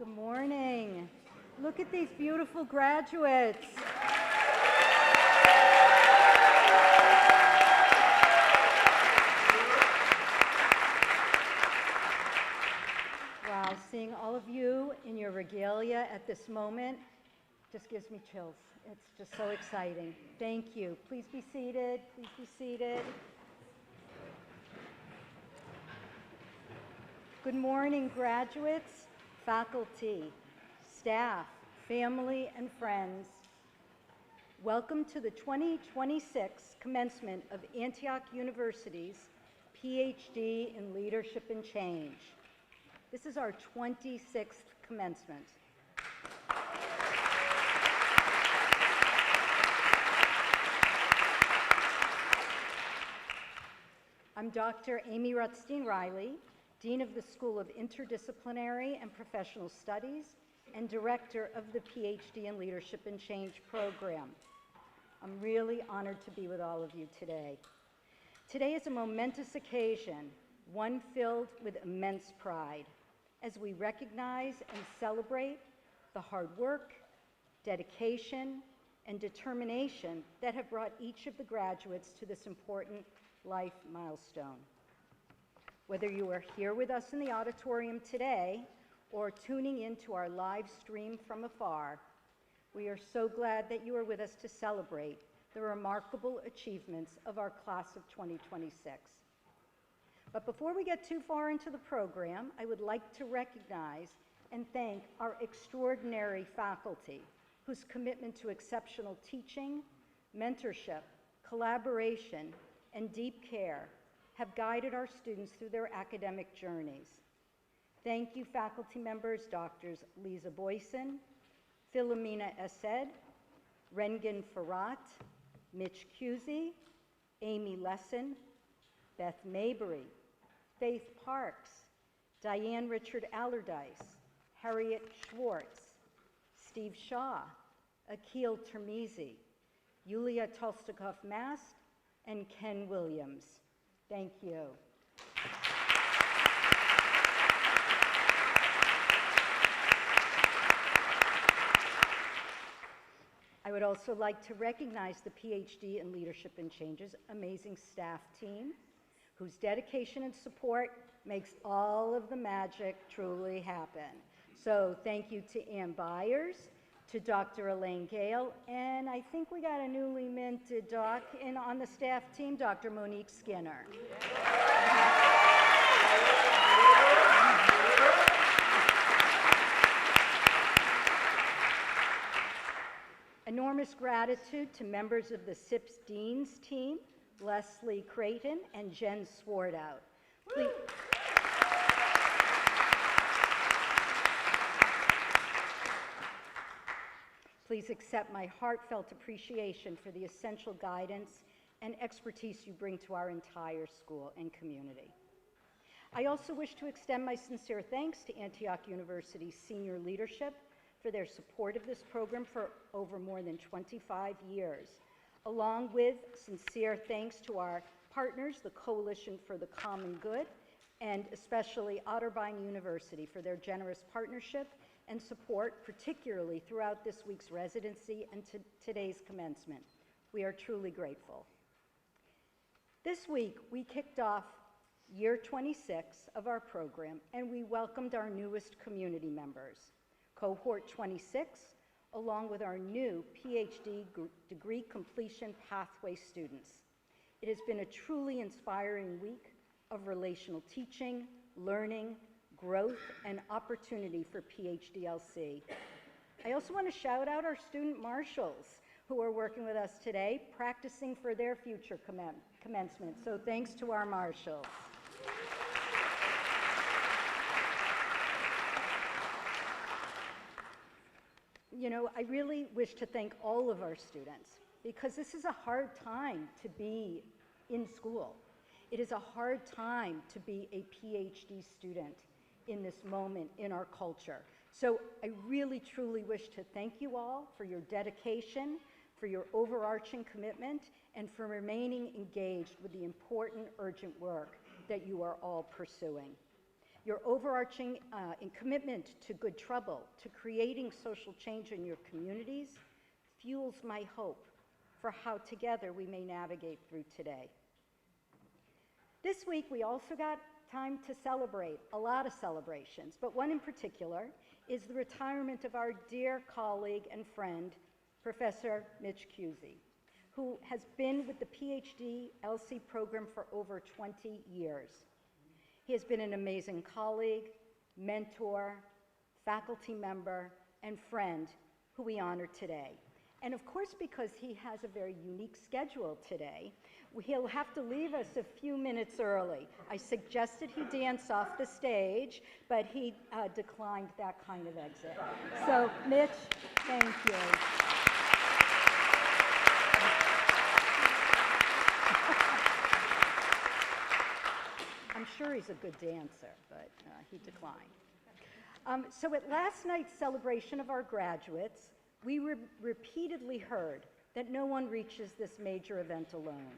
Good morning. Look at these beautiful graduates. Wow, seeing all of you in your regalia at this moment just gives me chills. It's just so exciting. Thank you. Please be seated. Please be seated. Good morning, graduates, faculty, staff, family, and friends. Welcome to the 2026 commencement of Antioch University's PhD in Leadership and Change. This is our 26th commencement. I'm Dr. Amy Rutstein-Riley, Dean of the School of Interdisciplinary and Professional Studies and Director of the PhD in Leadership and Change program. I'm really honored to be with all of you today. Today is a momentous occasion, one filled with immense pride, as we recognize and celebrate the hard work, dedication, and determination that have brought each of the graduates to this important life milestone. Whether you are here with us in the auditorium today or tuning into our live stream from afar, we are so glad that you are with us to celebrate the remarkable achievements of our class of 2026. But before we get too far into the program, I would like to recognize and thank our extraordinary faculty whose commitment to exceptional teaching, mentorship, collaboration, and deep care have guided our students through their academic journeys. Thank you, faculty members, Drs. Lisa Boyson, Philomena Essed, Rengen Farrat, Mitch Cusey, Amy Lesson, Beth Mabry, Faith Parks, Diane Richard Allardyce, Harriet Schwartz, Steve Shaw, Akil Termizi, Yulia Tolstakov-Mast, and Ken Williams. Thank you. I would also like to recognize the PhD in Leadership and Change's amazing staff team, whose dedication and support makes all of the magic truly happen. So thank you to Ann Byers, to Dr. Elaine Gale, and I think we got a newly minted doc on the staff team, Dr. Monique Skinner. Enormous gratitude to members of the SIPS Dean's team, Leslie Creighton and Jen Swartout. Please accept my heartfelt appreciation for the essential guidance and expertise you bring to our entire school and community. I also wish to extend my sincere thanks to Antioch University's senior leadership for their support of this program for over more than 25 years, along with sincere thanks to our partners, the Coalition for the Common Good, and especially Otterbein University for their generous partnership and support, particularly throughout this week's residency and today's commencement. We are truly grateful. This week, we kicked off year 26 of our program, and we welcomed our newest community members, cohort 26, along with our new PhD degree completion pathway students. It has been a truly inspiring week of relational teaching, learning, growth, and opportunity for PhDLC. I also want to shout out our student marshals who are working with us today, practicing for their future commencement. So thanks to our marshals. You know, I really wish to thank all of our students because this is a hard time to be in school. It is a hard time to be a PhD student in this moment in our culture. So I really, truly wish to thank you all for your dedication, for your overarching commitment, and for remaining engaged with the important, urgent work that you are all pursuing. Your overarching commitment to good trouble, to creating social change in your communities, fuels my hope for how together we may navigate through today. This week, we also got time to celebrate, a lot of celebrations, but one in particular is the retirement of our dear colleague and friend, Professor Mitch Cusey, who has been with the PhD LC program for over 20 years. He has been an amazing colleague, mentor, faculty member, and friend who we honor today. And of course, because he has a very unique schedule today, he'll have to leave us a few minutes early. I suggested he dance off the stage, but he declined that kind of exit. So, Mitch, thank you. I'm sure he's a good dancer, but he declined. So at last night's celebration of our graduates, we repeatedly heard that no one reaches this major event alone.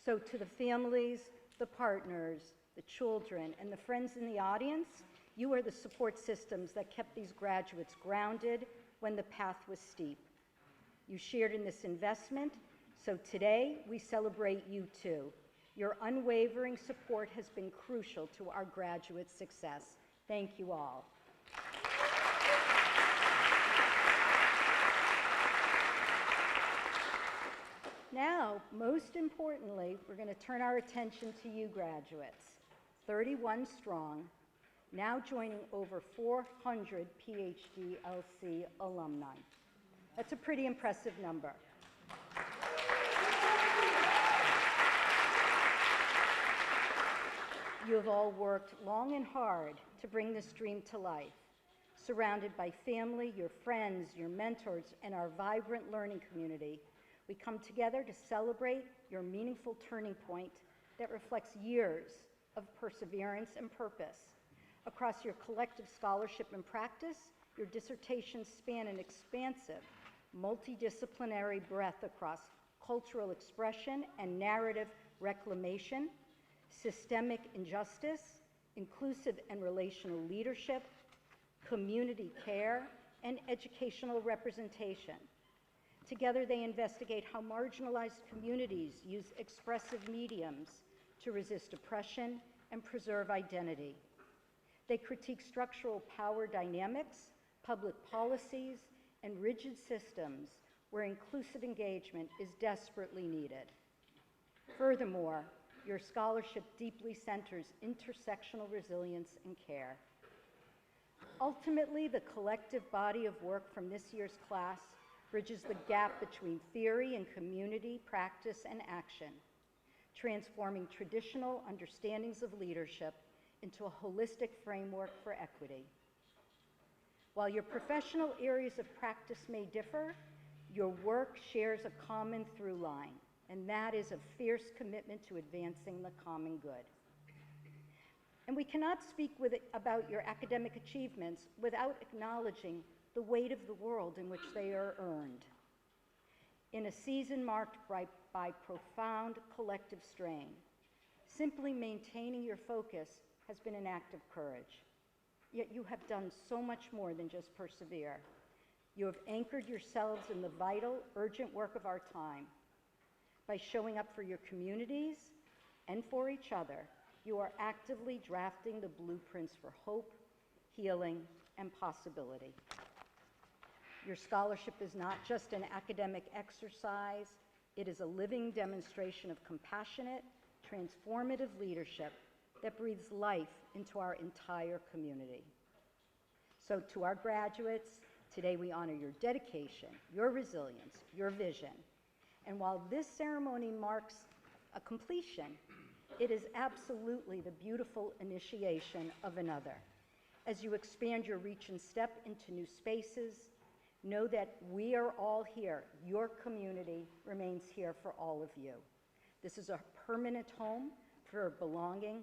So to the families, the partners, the children, and the friends in the audience, you are the support systems that kept these graduates grounded when the path was steep. You shared in this investment, so today we celebrate you too. Your unwavering support has been crucial to our graduate success. Thank you all. Now, most importantly, we're going to turn our attention to you graduates, 31 strong, now joining over 400 PhD LC alumni. That's a pretty impressive number. You have all worked long and hard to bring this dream to life, surrounded by family, your friends, your mentors, and our vibrant learning community. We come together to celebrate your meaningful turning point that reflects years of perseverance and purpose. Across your collective scholarship and practice, your dissertations span an expansive, multidisciplinary breadth across cultural expression and narrative reclamation, systemic injustice, inclusive and relational leadership, community care, and educational representation. Together, they investigate how marginalized communities use expressive mediums to resist oppression and preserve identity. They critique structural power dynamics, public policies, and rigid systems where inclusive engagement is desperately needed. Furthermore, your scholarship deeply centers intersectional resilience and care. Ultimately, the collective body of work from this year's class bridges the gap between theory and community practice and action, transforming traditional understandings of leadership into a holistic framework for equity. While your professional areas of practice may differ, your work shares a common through line, and that is a fierce commitment to advancing the common good. And we cannot speak about your academic achievements without acknowledging the weight of the world in which they are earned. In a season marked by profound collective strain, simply maintaining your focus has been an act of courage. Yet you have done so much more than just persevere. You have anchored yourselves in the vital, urgent work of our time. By showing up for your communities and for each other, you are actively drafting the blueprints for hope, healing, and possibility. Your scholarship is not just an academic exercise, it is a living demonstration of compassionate, transformative leadership that breathes life into our entire community. So to our graduates, today we honor your dedication, your resilience, your vision. And while this ceremony marks a completion, it is absolutely the beautiful initiation of another. As you expand your reach and step into new spaces, know that we are all here. Your community remains here for all of you. This is a permanent home for belonging,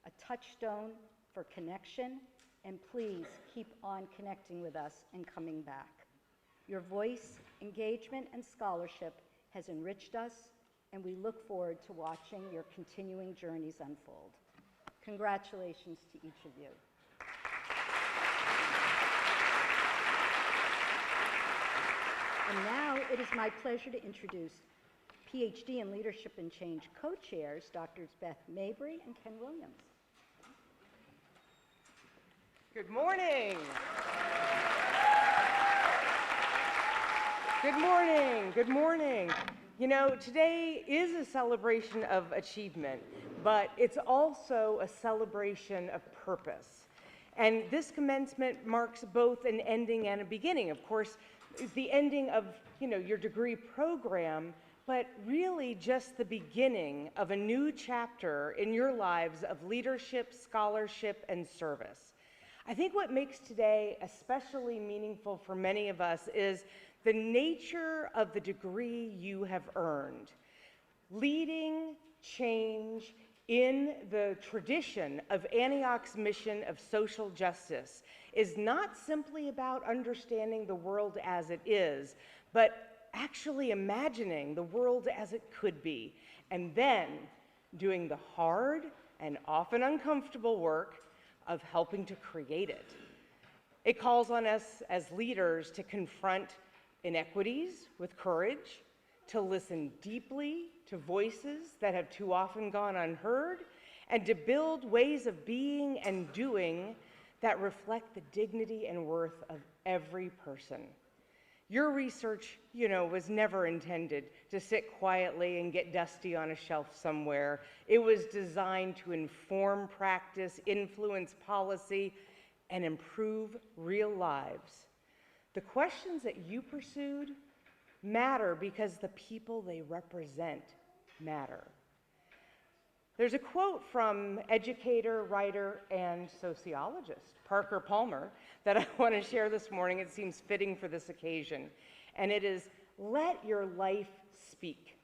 a touchstone for connection, and please keep on connecting with us and coming back. Your voice, engagement, and scholarship has enriched us, and we look forward to watching your continuing journeys unfold. Congratulations to each of you. And now it is my pleasure to introduce PhD in Leadership and Change co-chairs, Drs. Beth Mabry and Ken Williams. Good morning. Good morning. Good morning. You know, today is a celebration of achievement, but it's also a celebration of purpose. And this commencement marks both an ending and a beginning. Of course, the ending of, your degree program, but really just the beginning of a new chapter in your lives of leadership, scholarship, and service. I think what makes today especially meaningful for many of us is the nature of the degree you have earned. Leading change in the tradition of Antioch's mission of social justice is not simply about understanding the world as it is, but actually imagining the world as it could be, and then doing the hard and often uncomfortable work of helping to create it. It calls on us as leaders to confront inequities with courage, to listen deeply to voices that have too often gone unheard, and to build ways of being and doing that reflect the dignity and worth of every person. Your research, was never intended to sit quietly and get dusty on a shelf somewhere. It was designed to inform practice, influence policy, and improve real lives. The questions that you pursued matter because the people they represent matter. There's a quote from educator, writer, and sociologist Parker Palmer that I want to share this morning. It seems fitting for this occasion. And it is, "Let your life speak."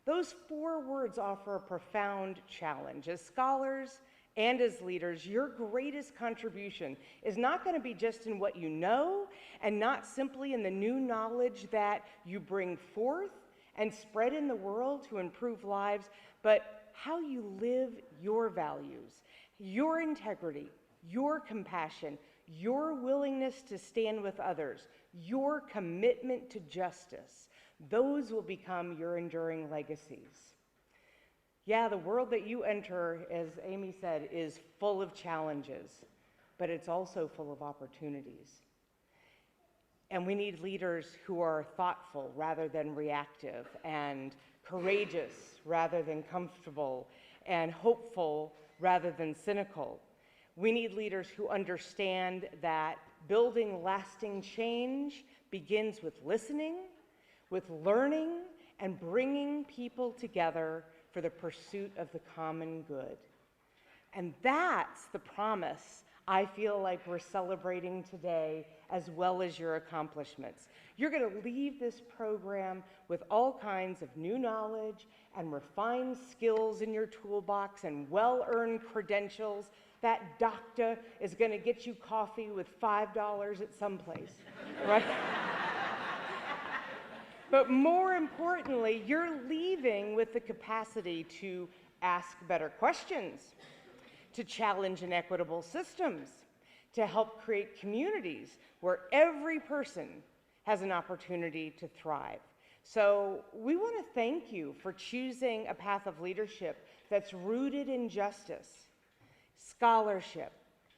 Those 4 words offer a profound challenge. As scholars and as leaders, your greatest contribution is not going to be just in what you know and not simply in the new knowledge that you bring forth and spread in the world to improve lives, but how you live your values, your integrity, your compassion, your willingness to stand with others, your commitment to justice. Those will become your enduring legacies. Yeah, the world that you enter, as Amy said, is full of challenges, but it's also full of opportunities. And we need leaders who are thoughtful rather than reactive, and courageous rather than comfortable, and hopeful rather than cynical. We need leaders who understand that building lasting change begins with listening, with learning, and bringing people together for the pursuit of the common good. And that's the promise I feel like we're celebrating today, as well as your accomplishments. You're going to leave this program with all kinds of new knowledge and refined skills in your toolbox and well-earned credentials. That doctor is going to get you coffee with $5 at some place, right? But more importantly, you're leaving with the capacity to ask better questions, to challenge inequitable systems, to help create communities where every person has an opportunity to thrive. So we want to thank you for choosing a path of leadership that's rooted in justice, scholarship,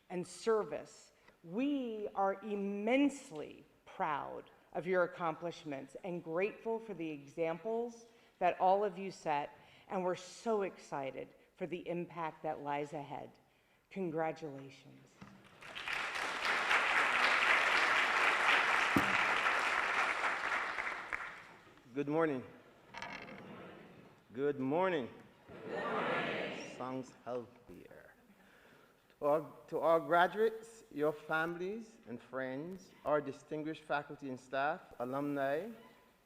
and service. We are immensely proud of your accomplishments and grateful for the examples that all of you set, and we're so excited for the impact that lies ahead. Congratulations. Good morning. Good morning. Good morning. Sounds healthier. To our graduates, your families and friends, our distinguished faculty and staff, alumni,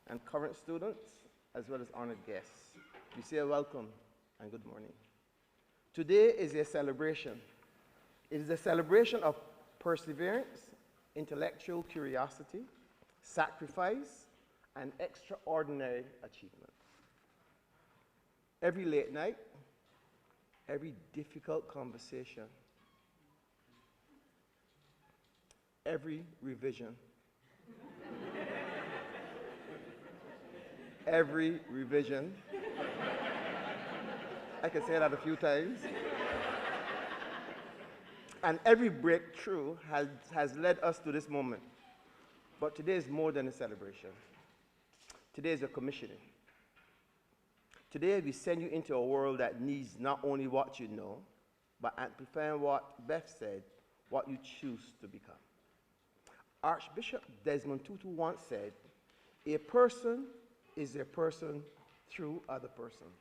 and current students, as well as honored guests, we say welcome and good morning. Today is a celebration. It is a celebration of perseverance, intellectual curiosity, sacrifice, and extraordinary achievement. Every late night, every difficult conversation, every revision, every revision. I can say that a few times. And every breakthrough has led us to this moment. But today is more than a celebration. Today is a commissioning. Today we send you into a world that needs not only what you know, but amplifying what Beth said, what you choose to become. Archbishop Desmond Tutu once said, a person is a person through other persons.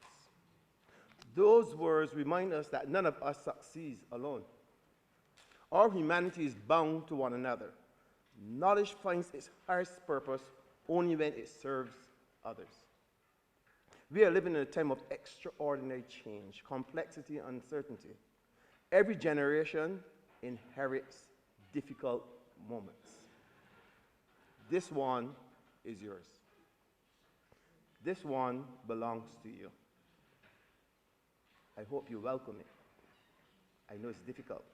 Those words remind us that none of us succeeds alone. Our humanity is bound to one another. Knowledge finds its highest purpose only when it serves others. We are living in a time of extraordinary change, complexity, and uncertainty. Every generation inherits difficult moments. This one is yours. This one belongs to you. I hope you welcome it. I know it's difficult.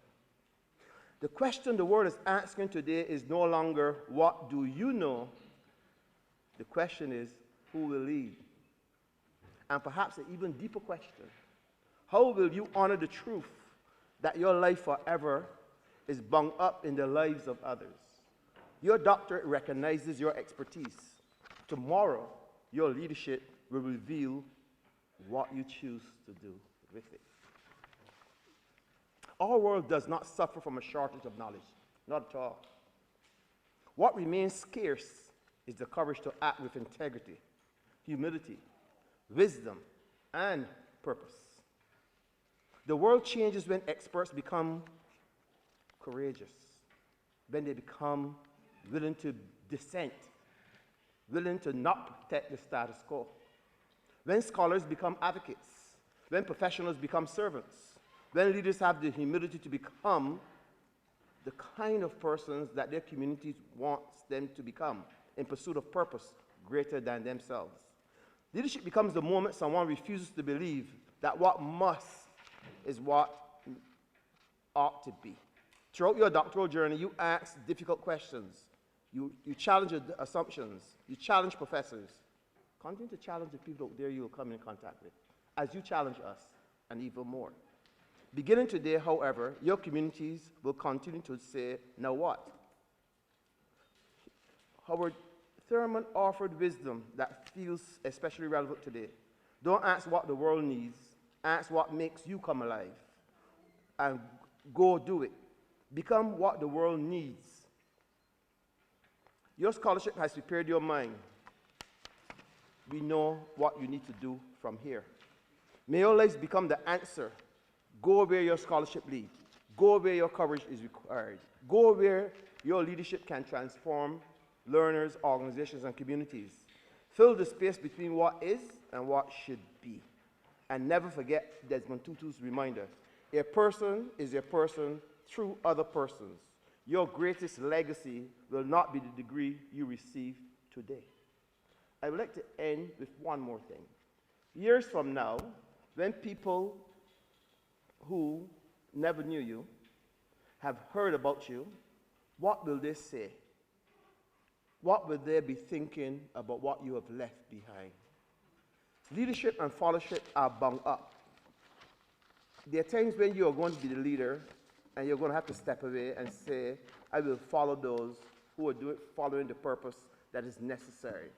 The question the world is asking today is no longer, what do you know? The question is, who will lead? And perhaps an even deeper question, how will you honor the truth that your life forever is bound up in the lives of others? Your doctorate recognizes your expertise. Tomorrow, your leadership will reveal what you choose to do with it. Our world does not suffer from a shortage of knowledge, not at all. What remains scarce is the courage to act with integrity, humility, wisdom, and purpose. The world changes when experts become courageous, when they become willing to dissent, willing to not protect the status quo, when scholars become advocates, when professionals become servants, when leaders have the humility to become the kind of persons that their communities wants them to become in pursuit of purpose greater than themselves. Leadership becomes the moment someone refuses to believe that what must is what ought to be. Throughout your doctoral journey, you ask difficult questions. You challenge your assumptions. You challenge professors. Continue to challenge the people out there you will come in contact with, as you challenge us, and even more. Beginning today, however, your communities will continue to say, now what? Howard Thurman offered wisdom that feels especially relevant today. Don't ask what the world needs. Ask what makes you come alive. And go do it. Become what the world needs. Your scholarship has prepared your mind. We know what you need to do from here. May your lives become the answer. Go where your scholarship leads. Go where your coverage is required. Go where your leadership can transform learners, organizations, and communities. Fill the space between what is and what should be. And never forget Desmond Tutu's reminder. A person is a person through other persons. Your greatest legacy will not be the degree you receive today. I would like to end with one more thing. Years from now, when people who never knew you have heard about you, what will they say? What will they be thinking about what you have left behind? Leadership and followership are bound up. There are times when you are going to be the leader and you're going to have to step away and say, I will follow those who are following the purpose that is necessary.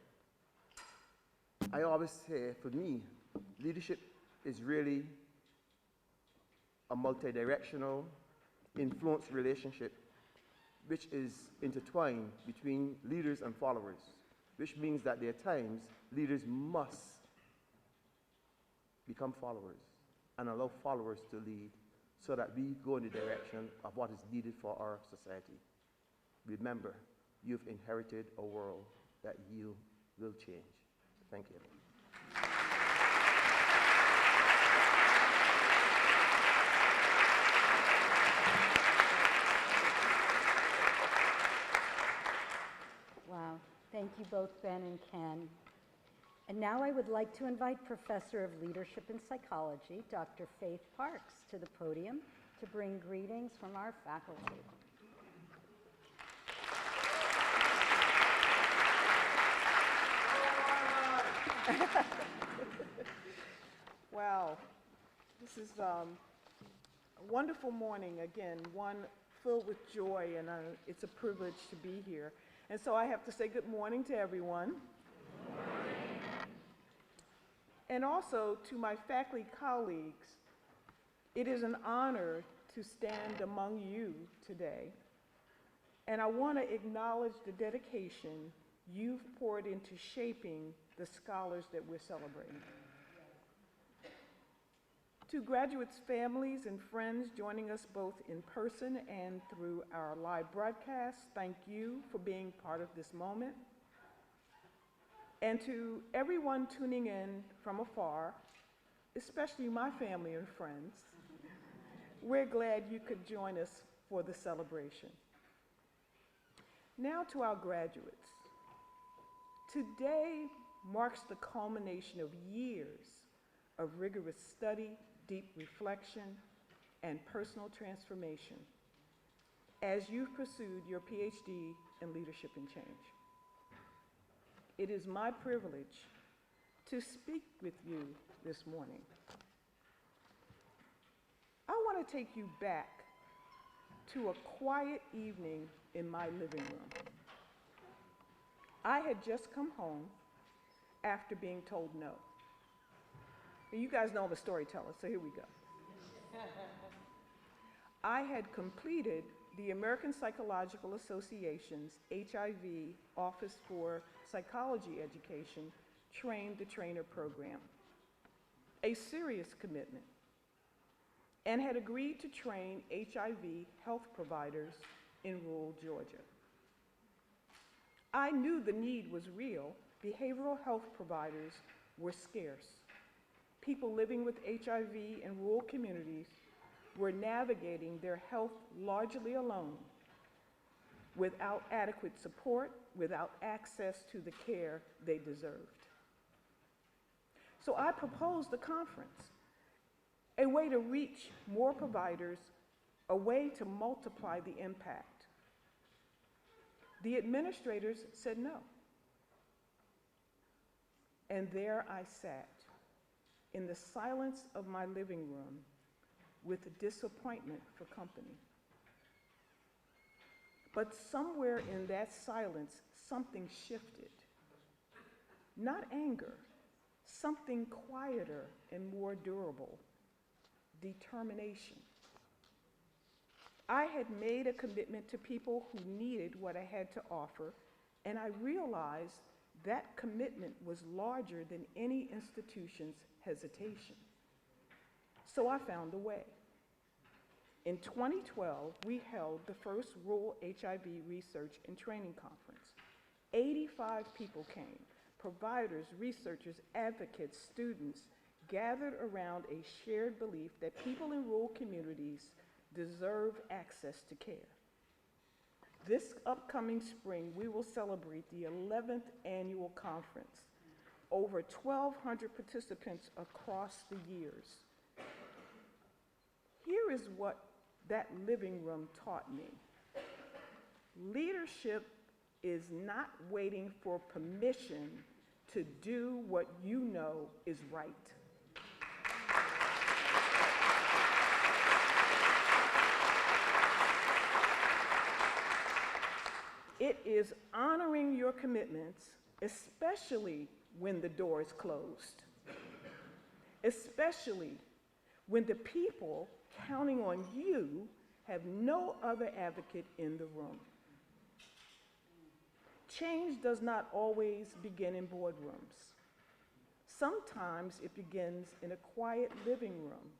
I always say, for me, leadership is really a multi-directional influence relationship which is intertwined between leaders and followers, which means that there are times leaders must become followers and allow followers to lead so that we go in the direction of what is needed for our society. Remember, you've inherited a world that you will change. Thank you. Wow. Thank you both, Ben and Ken. And now I would like to invite Professor of Leadership and Psychology, Dr. Faith Parks, to the podium to bring greetings from our faculty. Wow, this is a wonderful morning, again, one filled with joy, and it's a privilege to be here. And so I have to say good morning to everyone. And also to my faculty colleagues, it is an honor to stand among you today. And I want to acknowledge the dedication you've poured into shaping the scholars that we're celebrating. To graduates' families and friends joining us both in person and through our live broadcast, thank you for being part of this moment. And to everyone tuning in from afar, especially my family and friends, we're glad you could join us for the celebration. Now to our graduates. Today marks the culmination of years of rigorous study, deep reflection, and personal transformation as you've pursued your PhD in Leadership and Change. It is my privilege to speak with you this morning. I want to take you back to a quiet evening in my living room. I had just come home after being told no. You guys know I'm a storyteller, so here we go. I had completed the American Psychological Association's HIV Office for Psychology Education Train the Trainer program, a serious commitment, and had agreed to train HIV health providers in rural Georgia. I knew the need was real. Behavioral health providers were scarce. People living with HIV in rural communities were navigating their health largely alone, without adequate support, without access to the care they deserved. So I proposed a conference, a way to reach more providers, a way to multiply the impact. The administrators said no. And there I sat, in the silence of my living room, with disappointment for company. But somewhere in that silence, something shifted. Not anger, something quieter and more durable, determination. I had made a commitment to people who needed what I had to offer, and I realized that commitment was larger than any institution's hesitation. So I found a way. In 2012, we held the first Rural HIV Research and Training Conference. 85 people came, providers, researchers, advocates, students, gathered around a shared belief that people in rural communities deserve access to care. This upcoming spring, we will celebrate the 11th annual conference. Over 1,200 participants across the years. Here is what that living room taught me. Leadership is not waiting for permission to do what you know is right. It is honoring your commitments, especially when the door is closed, especially when the people counting on you have no other advocate in the room. Change does not always begin in boardrooms. Sometimes it begins in a quiet living room,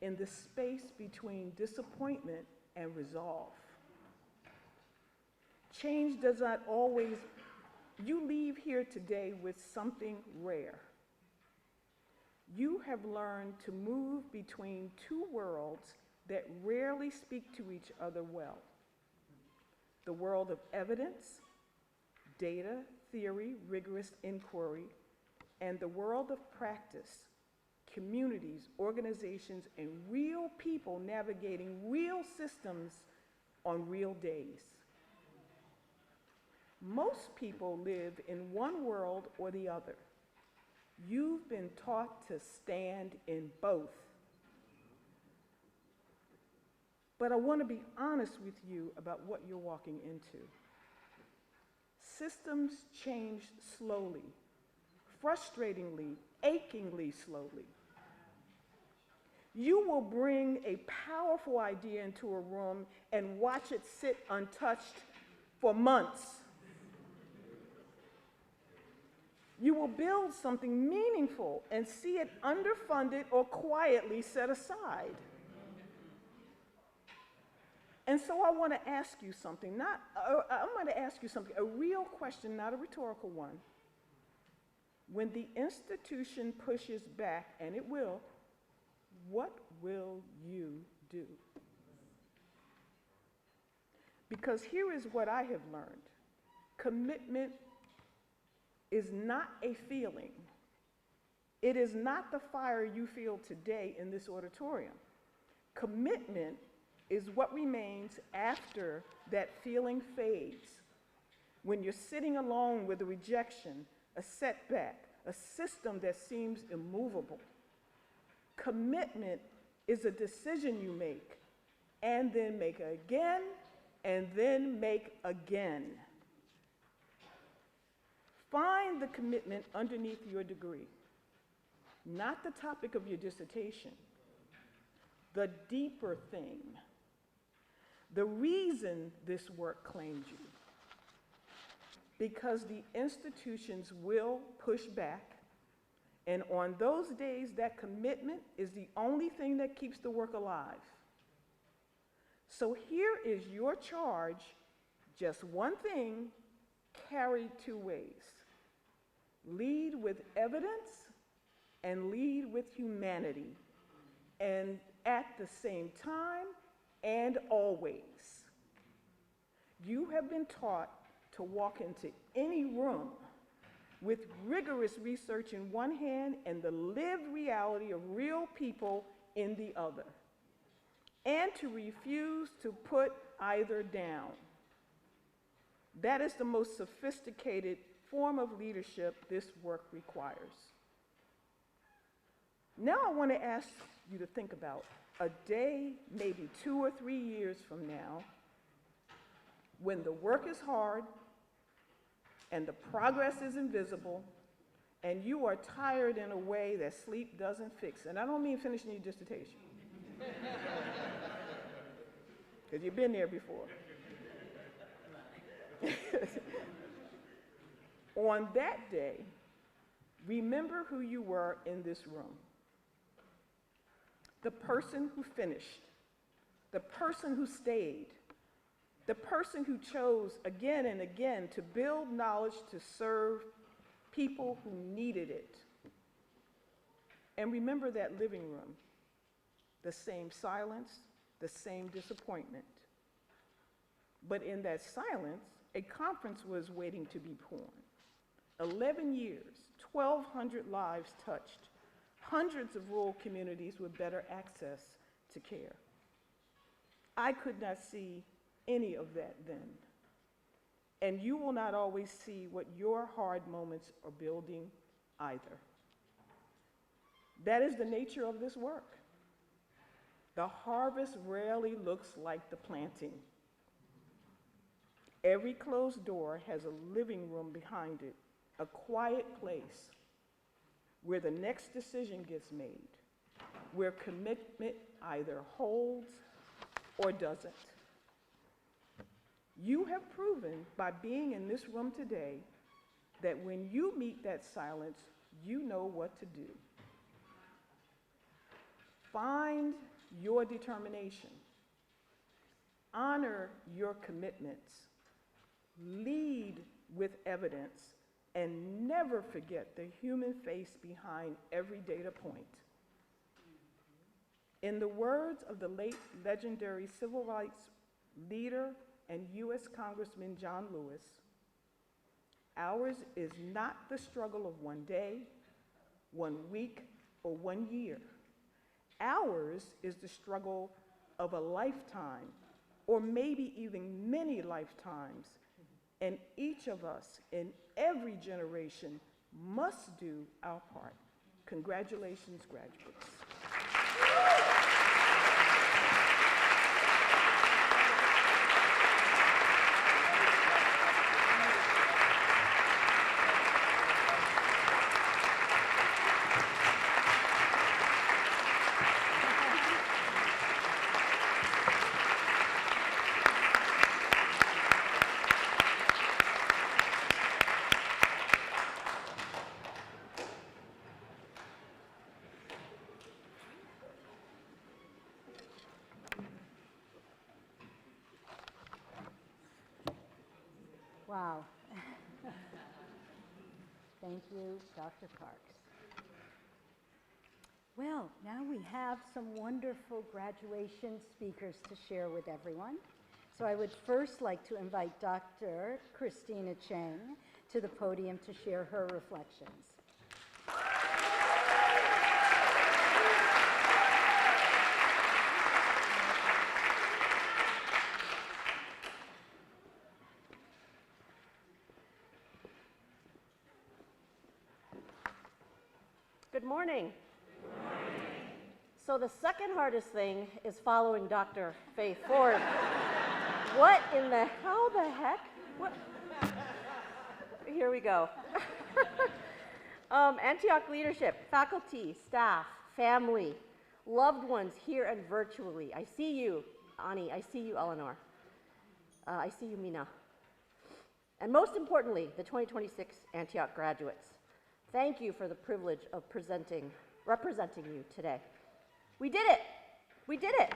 in the space between disappointment and resolve. Change does not always. You leave here today with something rare. You have learned to move between two worlds that rarely speak to each other well. The world of evidence, data, theory, rigorous inquiry, and the world of practice, communities, organizations, and real people navigating real systems on real days. Most people live in one world or the other. You've been taught to stand in both. But I want to be honest with you about what you're walking into. Systems change slowly, frustratingly, achingly slowly. You will bring a powerful idea into a room and watch it sit untouched for months. You will build something meaningful and see it underfunded or quietly set aside. And so I want to ask you something, I'm going to ask you something, a real question, not a rhetorical one. When the institution pushes back, and it will, what will you do? Because here is what I have learned. Commitment is not a feeling. It is not the fire you feel today in this auditorium. Commitment is what remains after that feeling fades. When you're sitting alone with a rejection, a setback, a system that seems immovable. Commitment is a decision you make, and then make again, and then make again. Find the commitment underneath your degree, not the topic of your dissertation, the deeper thing, the reason this work claimed you. Because the institutions will push back, and on those days, that commitment is the only thing that keeps the work alive. So here is your charge, just one thing, carried two ways. Lead with evidence and lead with humanity, and at the same time and always. You have been taught to walk into any room with rigorous research in one hand and the lived reality of real people in the other, and to refuse to put either down. That is the most sophisticated form of leadership this work requires. Now I want to ask you to think about a day, maybe 2 or 3 years from now, when the work is hard and the progress is invisible and you are tired in a way that sleep doesn't fix. And I don't mean finishing your dissertation, because you've been there before. On that day, remember who you were in this room. The person who finished, the person who stayed, the person who chose again and again to build knowledge to serve people who needed it. And remember that living room, the same silence, the same disappointment. But in that silence, a conference was waiting to be born. 11 years, 1,200 lives touched, hundreds of rural communities with better access to care. I could not see any of that then. And you will not always see what your hard moments are building either. That is the nature of this work. The harvest rarely looks like the planting. Every closed door has a living room behind it, a quiet place where the next decision gets made, where commitment either holds or doesn't. You have proven by being in this room today that when you meet that silence, you know what to do. Find your determination. Honor your commitments. Lead with evidence, and never forget the human face behind every data point. In the words of the late legendary civil rights leader and U.S. Congressman John Lewis, ours is not the struggle of one day, 1 week, or 1 year. Ours is the struggle of a lifetime, or maybe even many lifetimes. And each of us in every generation must do our part. Congratulations, graduates. Wow. Thank you, Dr. Parks. Well, now we have some wonderful graduation speakers to share with everyone. So I would first like to invite Dr. Christina Cheng to the podium to share her reflections. Good morning. So the second hardest thing is following Dr. Faith Ford. What in the, how the heck? What? Here we go. Antioch leadership, faculty, staff, family, loved ones here and virtually. I see you, Ani. I see you, Eleanor. I see you, Mina. And most importantly, the 2026 Antioch graduates. Thank you for the privilege of representing you today. We did it. We did it.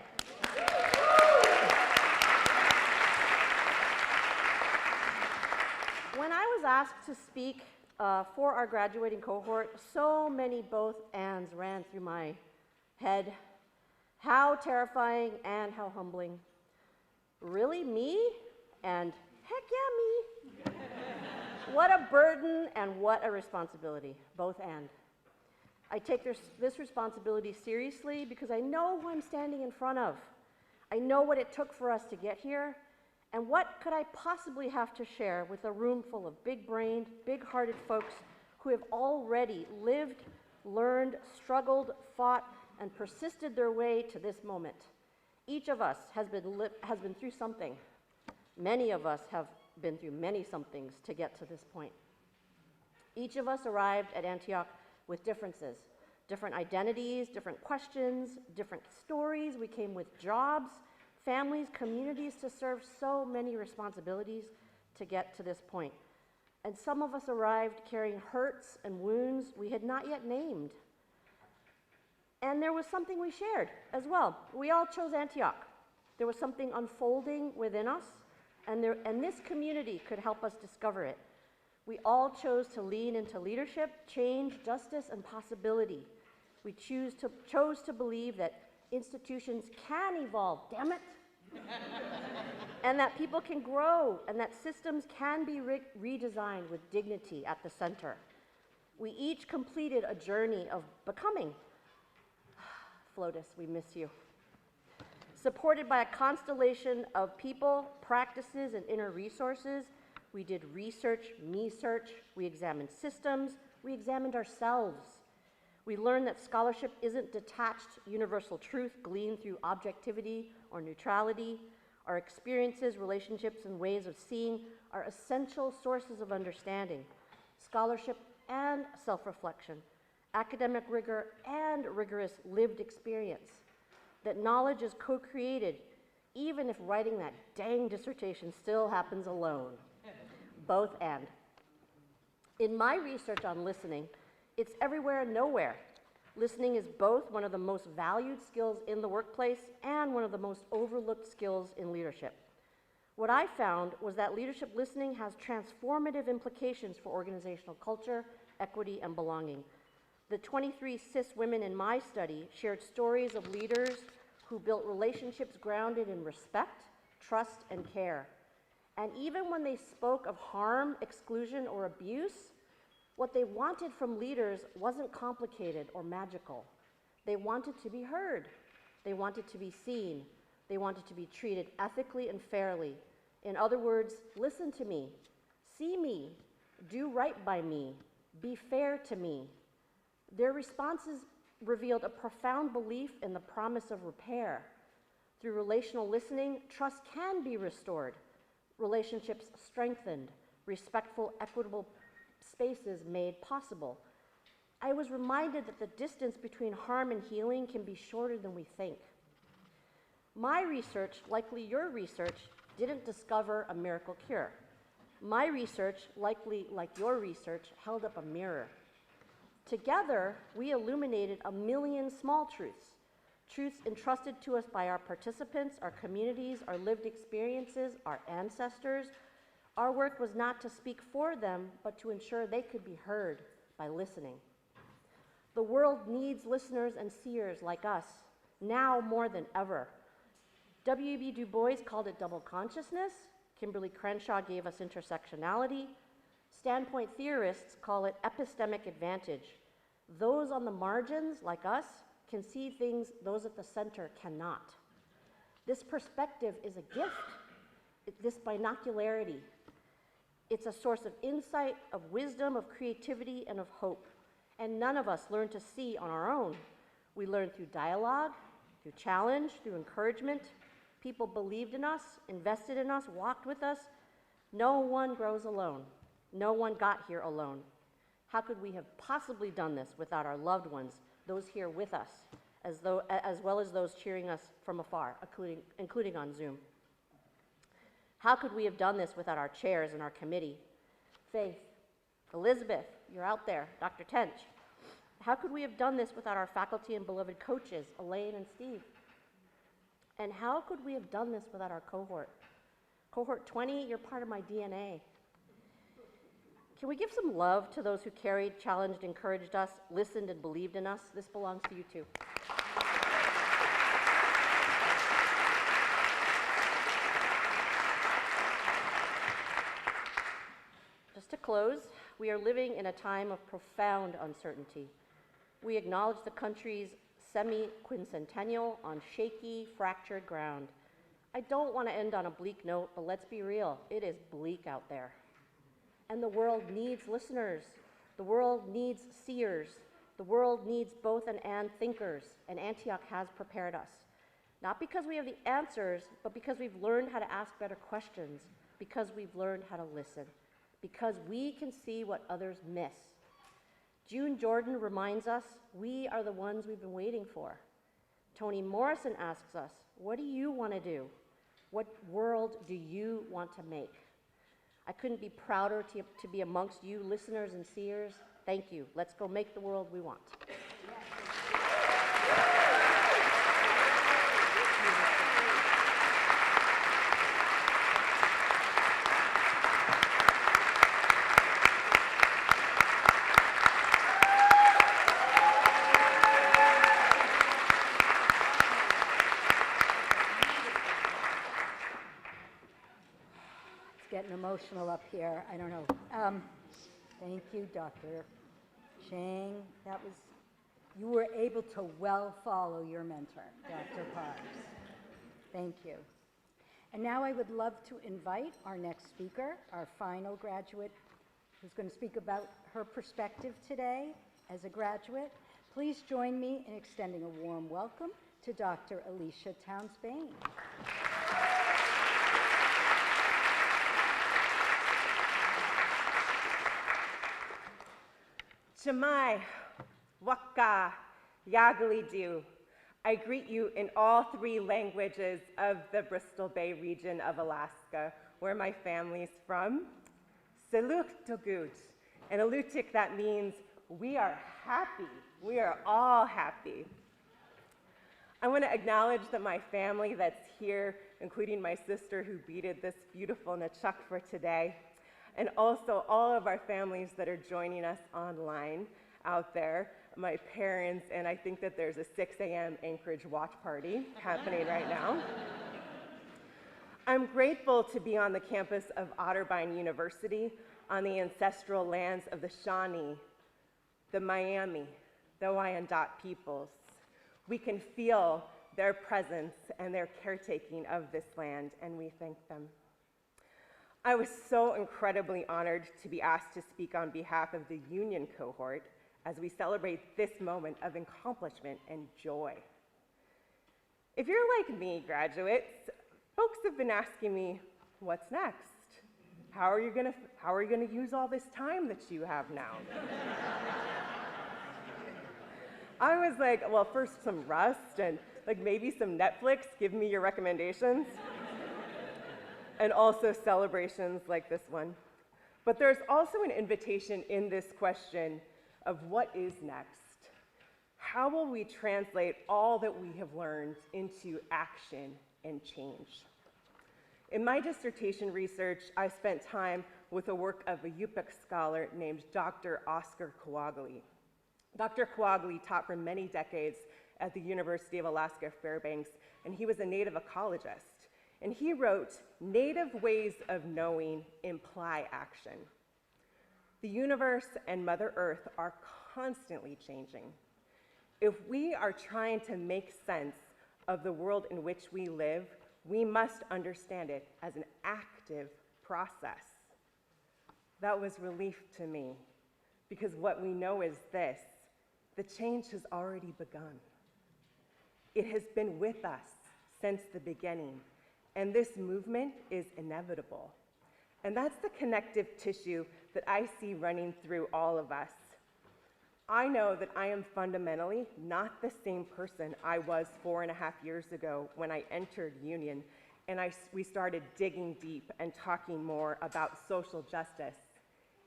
When I was asked to speak for our graduating cohort, so many both ands ran through my head. How terrifying and how humbling. Really, me? And heck yeah, me. What a burden and what a responsibility, both and. I take this responsibility seriously because I know who I'm standing in front of. I know what it took for us to get here, and what could I possibly have to share with a room full of big-brained, big-hearted folks who have already lived, learned, struggled, fought, and persisted their way to this moment. Each of us has been through something. Many of us have been through many somethings to get to this point. Each of us arrived at Antioch with differences, different identities, different questions, different stories. We came with jobs, families, communities to serve, so many responsibilities to get to this point. And some of us arrived carrying hurts and wounds we had not yet named. And there was something we shared as well. We all chose Antioch. There was something unfolding within us, and this community could help us discover it. We all chose to lean into leadership, change, justice, and possibility. We chose to believe that institutions can evolve, damn it, and that people can grow, and that systems can be redesigned with dignity at the center. We each completed a journey of becoming. Flotus, we miss you. Supported by a constellation of people, practices, and inner resources, we did research, me-search, we examined systems, we examined ourselves. We learned that scholarship isn't detached universal truth gleaned through objectivity or neutrality. Our experiences, relationships, and ways of seeing are essential sources of understanding. Scholarship and self-reflection, academic rigor and rigorous lived experience. That knowledge is co-created, even if writing that dang dissertation still happens alone. Both and. In my research on listening, it's everywhere and nowhere. Listening is both one of the most valued skills in the workplace and one of the most overlooked skills in leadership. What I found was that leadership listening has transformative implications for organizational culture, equity, and belonging. The 23 cis women in my study shared stories of leaders who built relationships grounded in respect, trust, and care. And even when they spoke of harm, exclusion, or abuse, What they wanted from leaders wasn't complicated or magical. They wanted to be heard. They wanted to be seen. They wanted to be treated ethically and fairly. In other words, listen to me, see me, do right by me, be fair to me. Their responses revealed a profound belief in the promise of repair. Through relational listening, trust can be restored, relationships strengthened, respectful, equitable spaces made possible. I was reminded that the distance between harm and healing can be shorter than we think. My research, likely your research, didn't discover a miracle cure. My research, likely like your research, held up a mirror. Together, we illuminated 1 million small truths, truths entrusted to us by our participants, our communities, our lived experiences, our ancestors. Our work was not to speak for them, but to ensure they could be heard by listening. The world needs listeners and seers like us, now more than ever. W.E.B. Du Bois called it double consciousness. Kimberly Crenshaw gave us intersectionality. Standpoint theorists call it epistemic advantage. Those on the margins, like us, can see things those at the center cannot. This perspective is a gift, this binocularity. It's a source of insight, of wisdom, of creativity, and of hope. And none of us learn to see on our own. We learn through dialogue, through challenge, through encouragement. People believed in us, invested in us, walked with us. No one grows alone. No one got here alone. How could we have possibly done this without our loved ones, those here with us, as well as those cheering us from afar, including on Zoom? How could we have done this without our chairs and our committee? Faith, Elizabeth, you're out there, Dr. Tench. How could we have done this without our faculty and beloved coaches, Elaine and Steve? And how could we have done this without our cohort? Cohort 20, you're part of my DNA. Can we give some love to those who carried, challenged, encouraged us, listened, and believed in us? This belongs to you too. Just to close, we are living in a time of profound uncertainty. We acknowledge the country's semi-quincentennial on shaky, fractured ground. I don't want to end on a bleak note, but let's be real, it is bleak out there. And the world needs listeners. The world needs seers. The world needs both and thinkers, and Antioch has prepared us. Not because we have the answers, but because we've learned how to ask better questions, because we've learned how to listen, because we can see what others miss. June Jordan reminds us we are the ones we've been waiting for. Toni Morrison asks us, what do you want to do? What world do you want to make? I couldn't be prouder to be amongst you listeners and seers. Thank you. Let's go make the world we want. Getting emotional up here. I don't know. Thank you, Dr. Chang. You were able to well follow your mentor, Dr. Parks. Thank you. And now I would love to invite our next speaker, our final graduate, who's going to speak about her perspective today as a graduate. Please join me in extending a warm welcome to Dr. Alicia Towns-Bain. Shemai, Waka, Yagalidu. I greet you in all 3 languages of the Bristol Bay region of Alaska, where my family's from. Saluk Togut. In Alutiiq, that means we are happy. We are all happy. I want to acknowledge that my family that's here, including my sister who beaded this beautiful Nechuk for today, and also all of our families that are joining us online out there, my parents, and I think that there's a 6 a.m. Anchorage watch party happening right now. I'm grateful to be on the campus of Otterbein University. on the ancestral lands of the Shawnee, the Miami, the Wyandot peoples. We can feel their presence and their caretaking of this land, and we thank them. I was so incredibly honored to be asked to speak on behalf of the Union cohort as we celebrate this moment of accomplishment and joy. If you're like me, graduates, folks have been asking me, what's next? How are you gonna use all this time that you have now? I was like, well, first some rest and like maybe some Netflix, give me your recommendations. And also celebrations like this one. But there's also an invitation in this question of what is next? How will we translate all that we have learned into action and change? In my dissertation research, I spent time with the work of a Yupik scholar named Dr. Oscar Kouagly. Dr. Kouagly taught for many decades at the University of Alaska Fairbanks, and he was a native ecologist. And he wrote, "Native ways of knowing imply action. The universe and Mother Earth are constantly changing. If we are trying to make sense of the world in which we live, we must understand it as an active process." That was relief to me, because what we know is this: the change has already begun. It has been with us since the beginning, and this movement is inevitable. And that's the connective tissue that I see running through all of us. I know that I am fundamentally not the same person I was 4.5 years ago when I entered Union, and we started digging deep and talking more about social justice,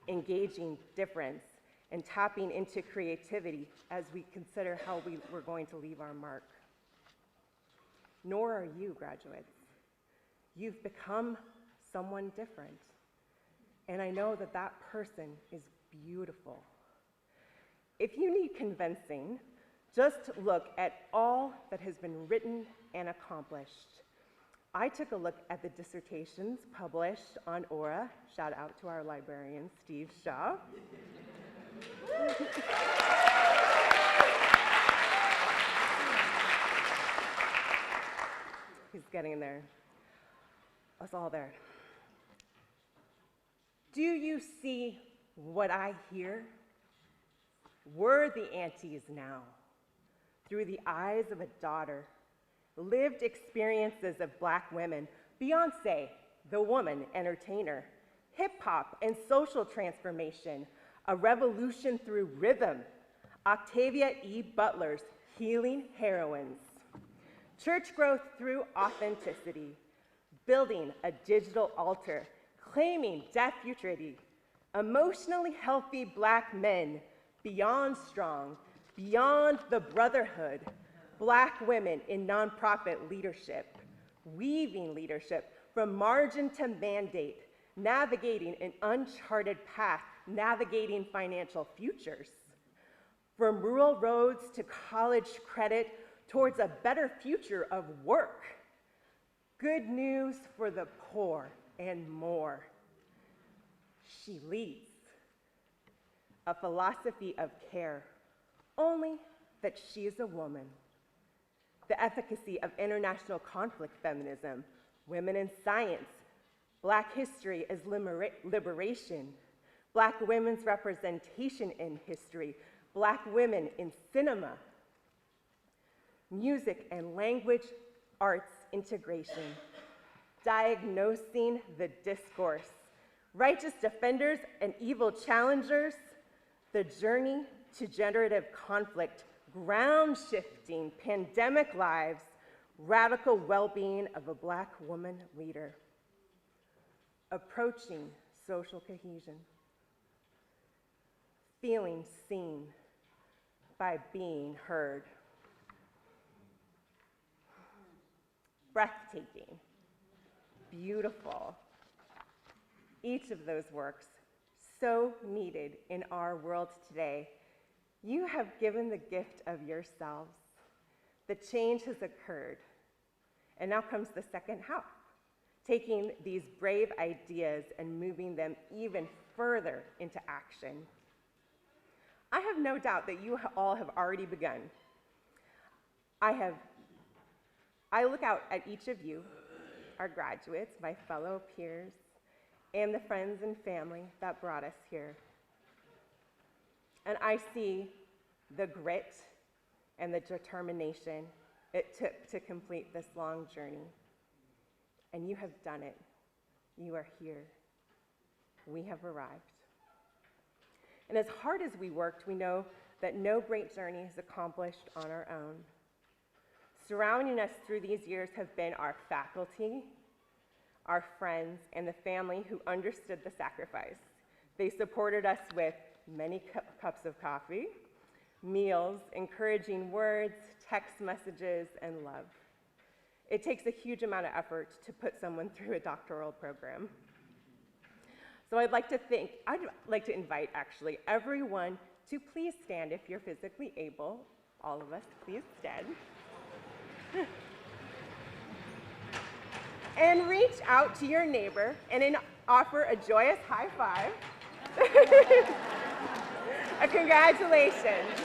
engaging difference, and tapping into creativity as we consider how we're going to leave our mark. Nor are you, graduates. You've become someone different. And I know that that person is beautiful. If you need convincing, just look at all that has been written and accomplished. I took a look at the dissertations published on Aura. Shout out to our librarian, Steve Shaw. He's getting there. Us all there. Do you see what I hear? We're the aunties now, through the eyes of a daughter. Lived experiences of Black women, Beyonce, the woman entertainer, hip-hop and social transformation, a revolution through rhythm, Octavia E. Butler's healing heroines, church growth through authenticity, building a digital altar, claiming deaf futurity, emotionally healthy Black men, beyond strong, beyond the brotherhood, Black women in nonprofit leadership, weaving leadership from margin to mandate, navigating an uncharted path, navigating financial futures. From rural roads to college credit towards a better future of work. Good news for the poor and more. She leads a philosophy of care, only that she is a woman. The efficacy of international conflict feminism, women in science, Black history as liberation, Black women's representation in history, Black women in cinema, music and language arts integration, diagnosing the discourse, righteous defenders and evil challengers, the journey to generative conflict, ground-shifting pandemic lives, radical well-being of a Black woman leader, approaching social cohesion, feeling seen by being heard, breathtaking, beautiful. Each of those works so needed in our world today. You have given the gift of yourselves. The change has occurred. And now comes the second half, taking these brave ideas and moving them even further into action. I have no doubt that you all have already begun. I look out at each of you, our graduates, my fellow peers, and the friends and family that brought us here. And I see the grit and the determination it took to complete this long journey. And you have done it. You are here. We have arrived. And as hard as we worked, we know that no great journey is accomplished on our own. Surrounding us through these years have been our faculty, our friends, and the family who understood the sacrifice. They supported us with many cups of coffee, meals, encouraging words, text messages, and love. It takes a huge amount of effort to put someone through a doctoral program. So I'd like to invite actually everyone to please stand if you're physically able. All of us, please stand. And reach out to your neighbor and offer a joyous high five. A congratulations.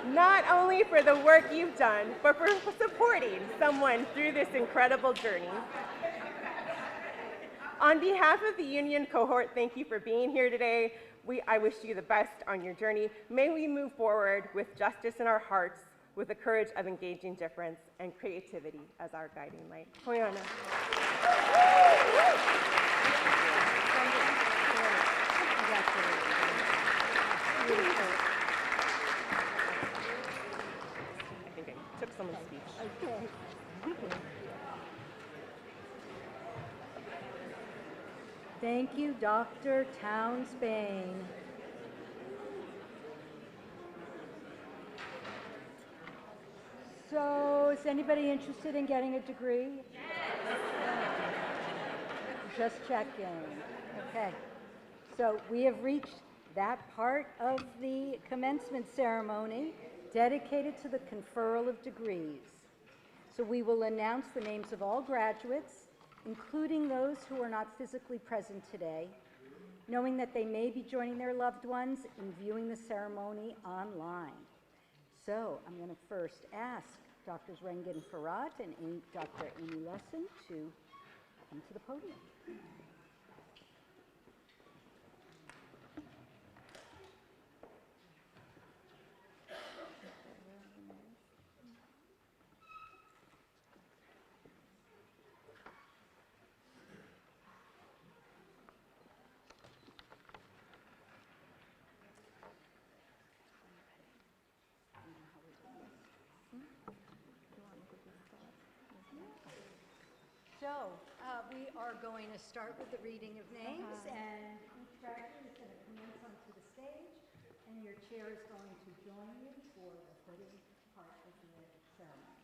Not only for the work you've done, but for supporting someone through this incredible journey. On behalf of the Union cohort, thank you for being here today. I wish you the best on your journey. May we move forward with justice in our hearts, with the courage of engaging difference and creativity as our guiding light. Hoyana. I think I took someone's speech. Okay. Thank you, Dr. Townsbane. So, is anybody interested in getting a degree? Yes. Just checking. Okay. So, we have reached that part of the commencement ceremony dedicated to the conferral of degrees. So, we will announce the names of all graduates, including those who are not physically present today, knowing that they may be joining their loved ones in viewing the ceremony online. So I'm going to first ask Drs. Rengen Farad and Dr. Amy Lesson to come to the podium. So we are going to start with the reading of names, and each graduate is going to commence onto the stage, and your chair is going to join you for the hooding part of the ceremony.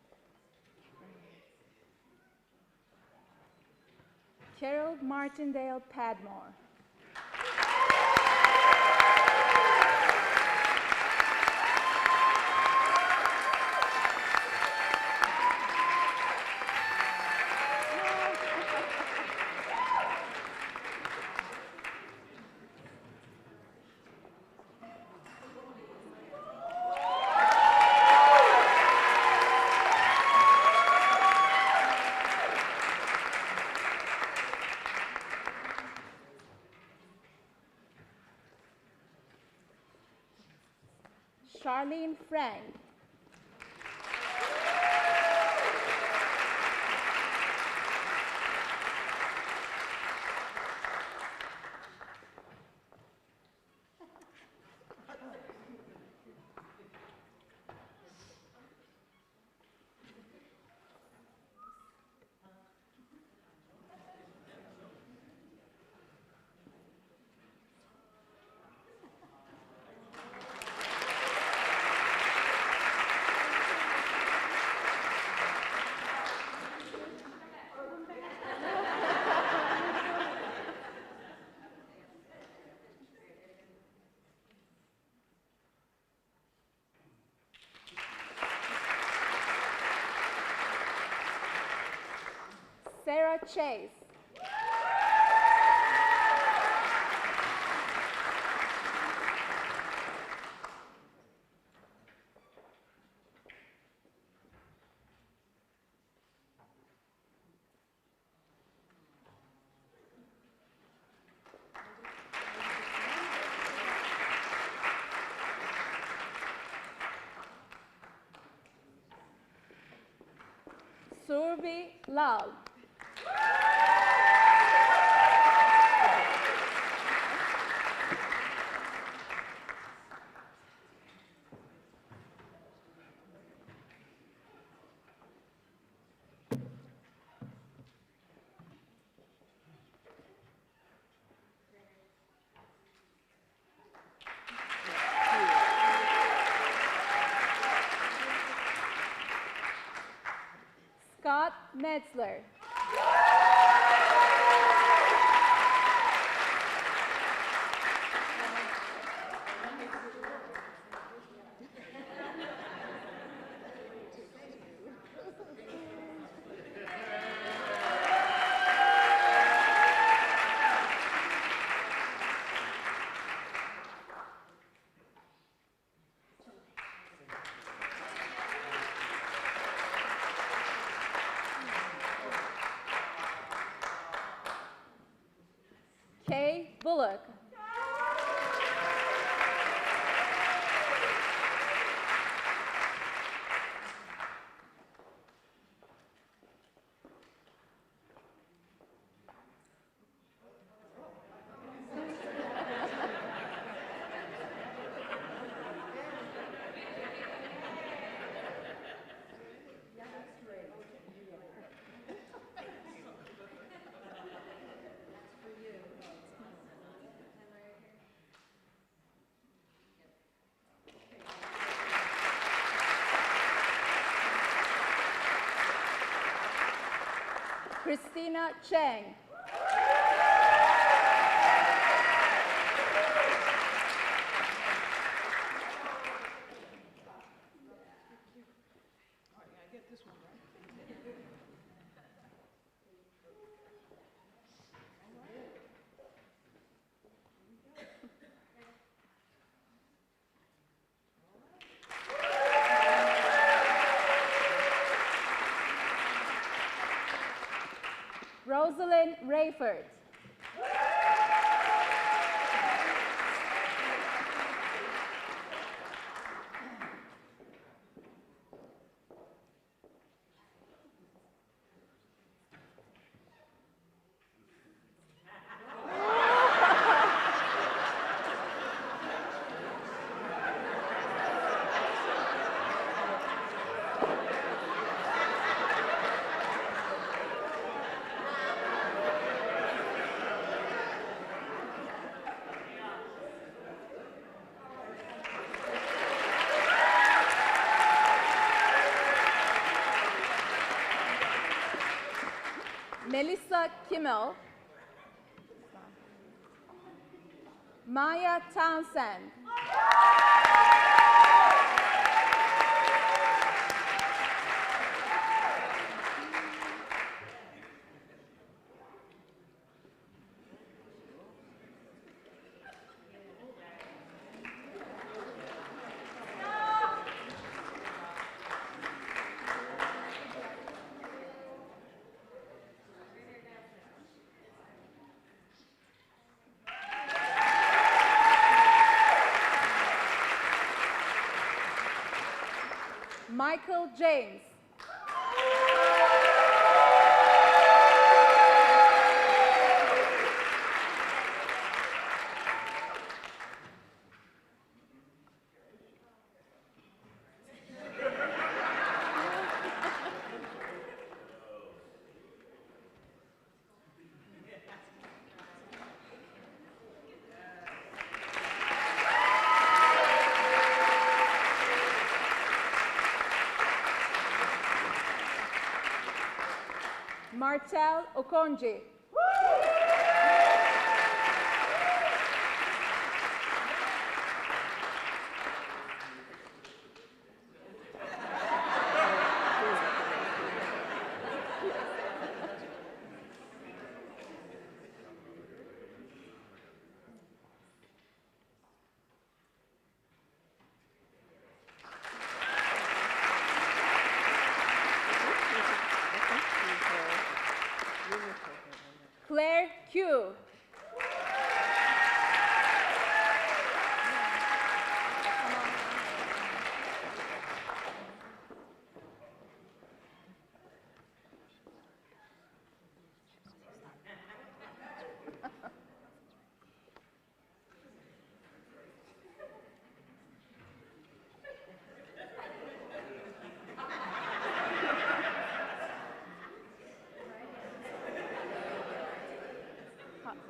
Gerald Martindale Padmore. Charlene Frank. Sarah Chase. Surbi Lal. Scott Metzler. Kay Bullock. Christina Cheng. Rosalind Rayford. Melissa Kimmel. Maya Townsend. Michael James. Martel Okonji.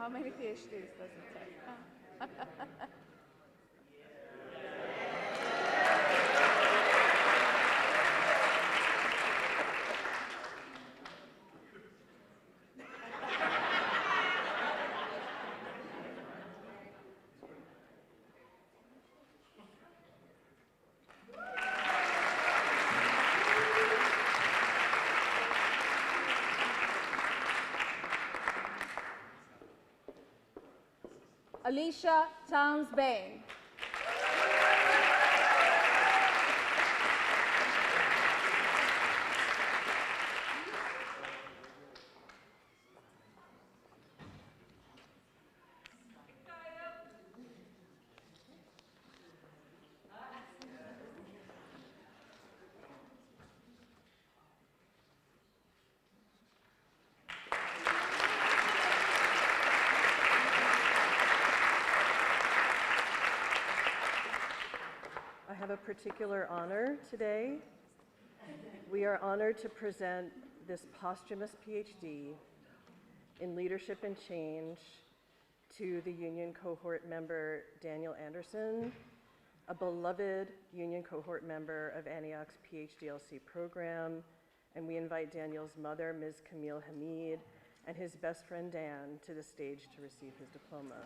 How many PhDs does it take? Alicia Towns Bain. I have a particular honor today. We are honored to present this posthumous PhD in Leadership and Change to the Union Cohort member Daniel Anderson, a beloved Union Cohort member of Antioch's PhDLC program, and we invite Daniel's mother, Ms. Camille Hamid, and his best friend Dan to the stage to receive his diploma.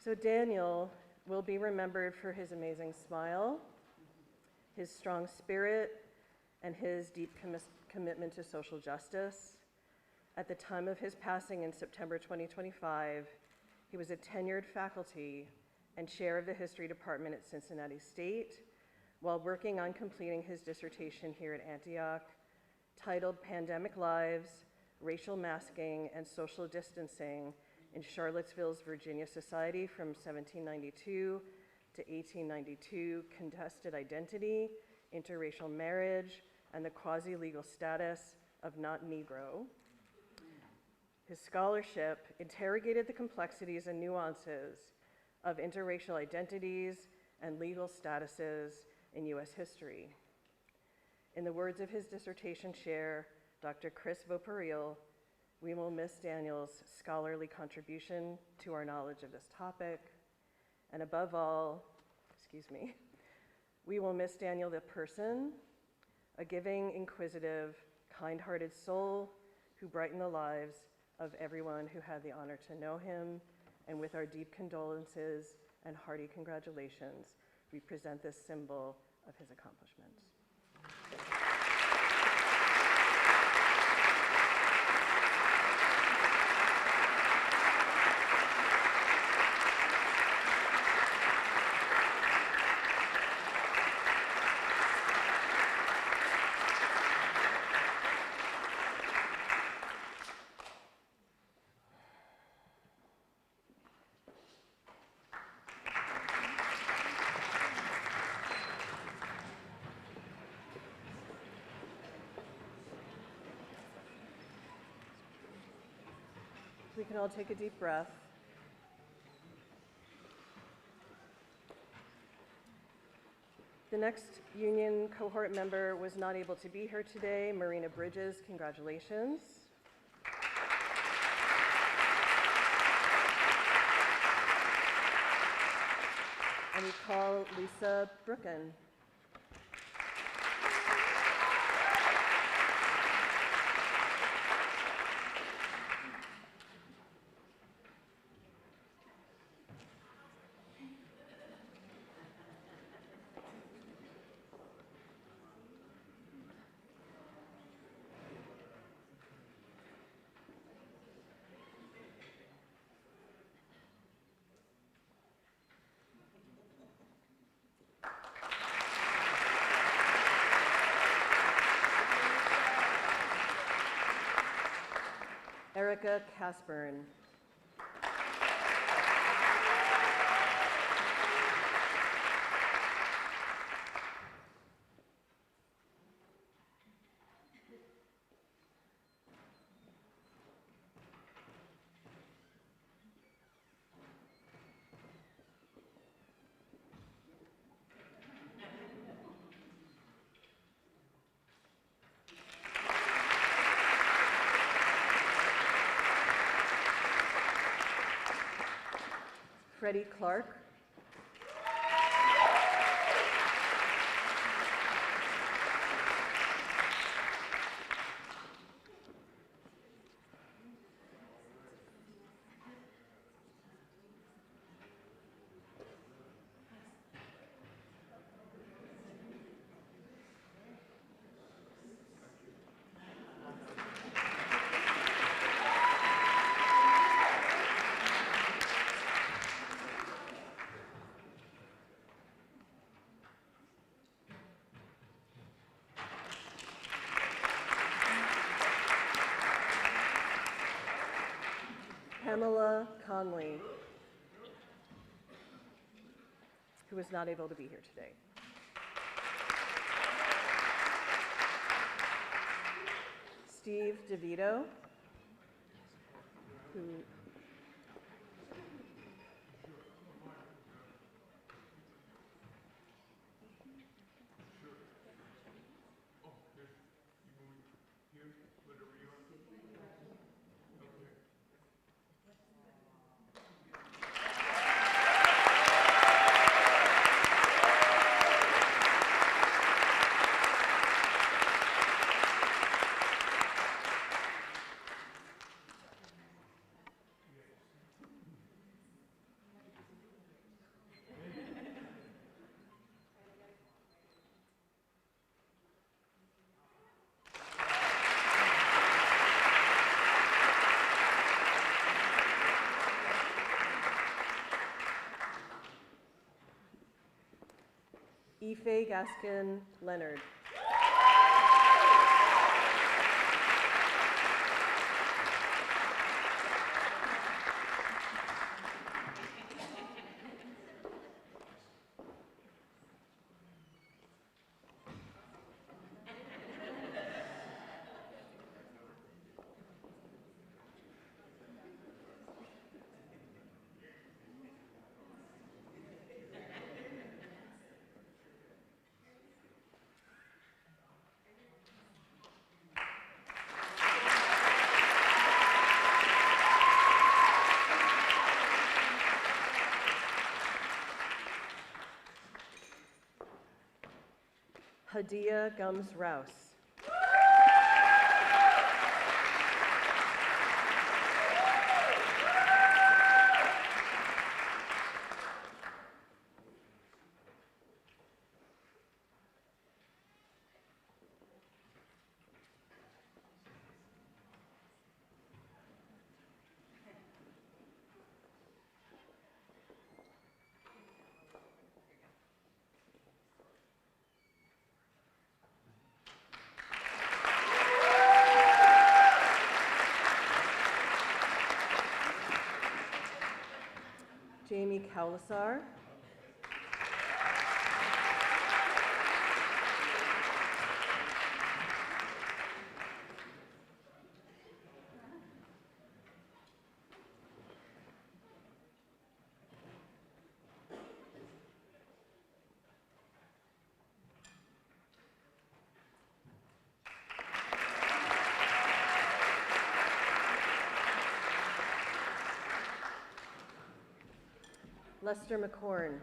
So Daniel will be remembered for his amazing smile, his strong spirit, and his deep commitment to social justice. At the time of his passing in September 2025, he was a tenured faculty and chair of the history department at Cincinnati State while working on completing his dissertation here at Antioch, titled Pandemic Lives, Racial Masking, and Social Distancing in Charlottesville's Virginia Society from 1792 to 1892, Contested Identity, Interracial Marriage, and the Quasi-Legal Status of Not Negro. His scholarship interrogated the complexities and nuances of interracial identities and legal statuses in US history. In the words of his dissertation chair, Dr. Chris Voparil, we will miss Daniel's scholarly contribution to our knowledge of this topic, and above all, we will miss Daniel the person, a giving, inquisitive, kind-hearted soul who brightened the lives of everyone who had the honor to know him, and with our deep condolences and hearty congratulations, we present this symbol of his accomplishments. We can all take a deep breath. The next Union Cohort member was not able to be here today. Marina Bridges, congratulations. And we call Lisa Brooken. Erica Casburn. Freddie Clark. Pamela Conley, who is not able to be here today. Steve DeVito, who Ife Gaskin Leonard. Hadia Gums Rouse. Jamie Kaulasar. Lester McCorn.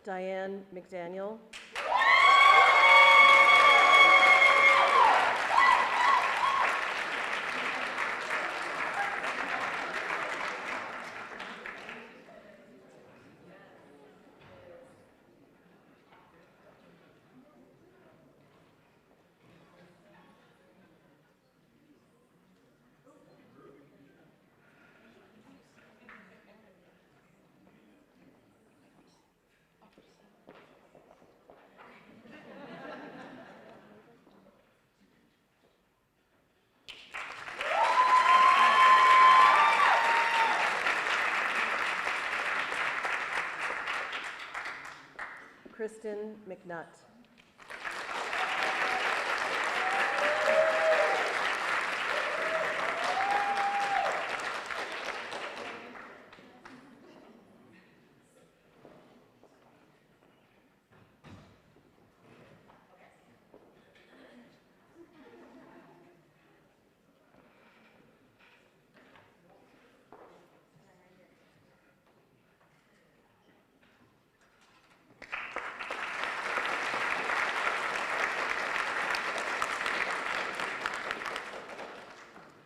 Diane McDaniel. Kristen McNutt.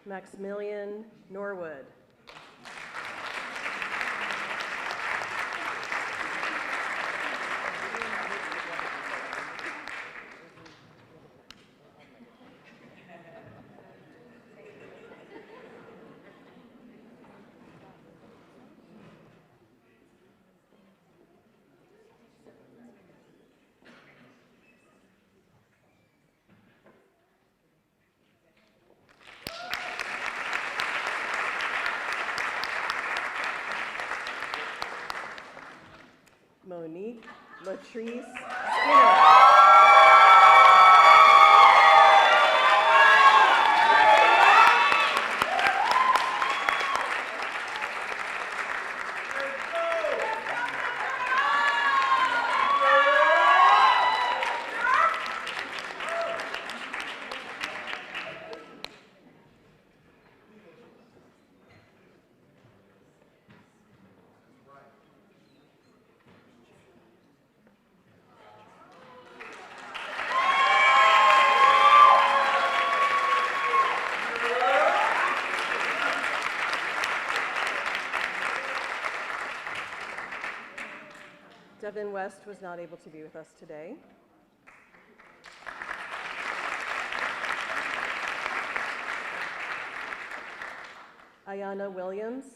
Maximilian Norwood. Monique Latrice Skinner. Devin West was not able to be with us today. Ayana Williams.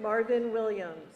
Marvin Williams.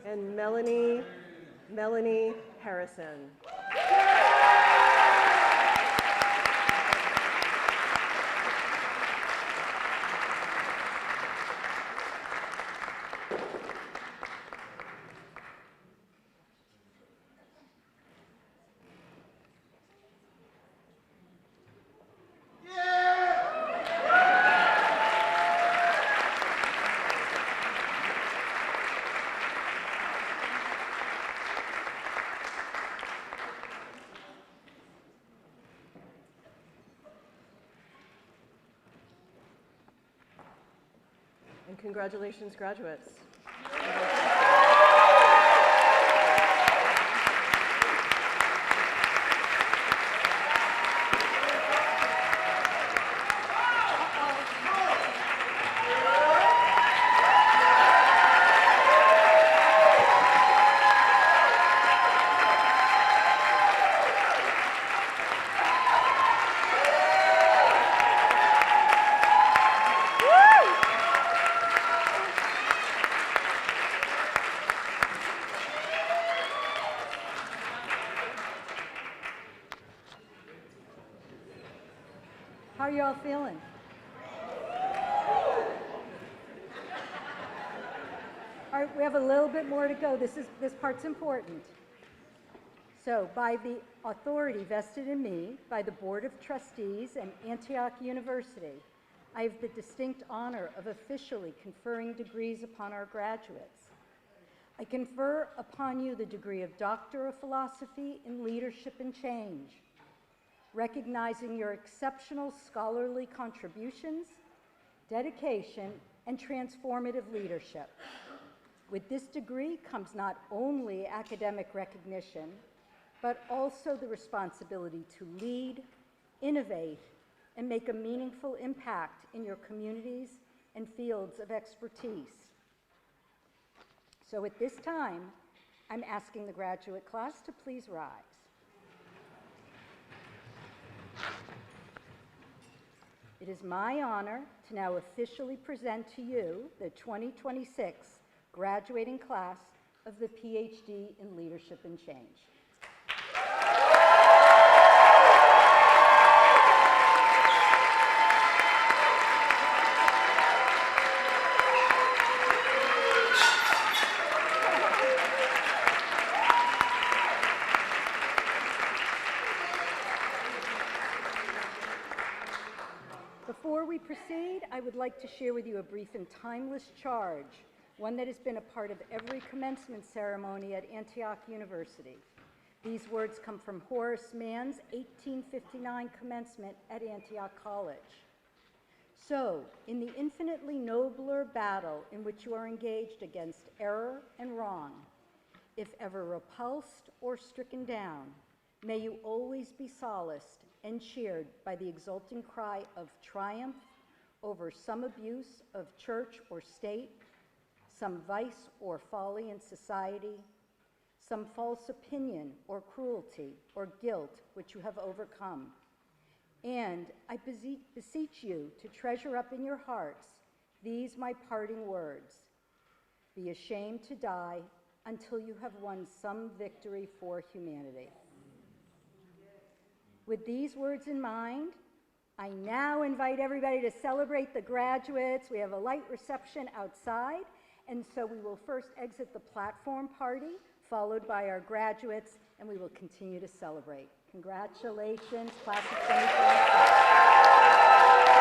And Melanie Harrison. congratulations, graduates. How are you all feeling? All right, we have a little bit more to go. This part's important. So, by the authority vested in me by the Board of Trustees and Antioch University, I have the distinct honor of officially conferring degrees upon our graduates. I confer upon you the degree of Doctor of Philosophy in Leadership and Change, recognizing your exceptional scholarly contributions, dedication, and transformative leadership. With this degree comes not only academic recognition, but also the responsibility to lead, innovate, and make a meaningful impact in your communities and fields of expertise. So at this time, I'm asking the graduate class to please rise. It is my honor to now officially present to you the 2026 graduating class of the PhD in Leadership and Change. Before we proceed, I would like to share with you a brief and timeless charge, one that has been a part of every commencement ceremony at Antioch University. These words come from Horace Mann's 1859 commencement at Antioch College. So, in the infinitely nobler battle in which you are engaged against error and wrong, if ever repulsed or stricken down, may you always be solaced and cheered by the exulting cry of triumph over some abuse of church or state, some vice or folly in society, some false opinion or cruelty or guilt which you have overcome. And I beseech you to treasure up in your hearts these my parting words. Be ashamed to die until you have won some victory for humanity. With these words in mind, I now invite everybody to celebrate the graduates. We have a light reception outside, and so we will first exit the platform party, followed by our graduates, and we will continue to celebrate. Congratulations, class of 2026.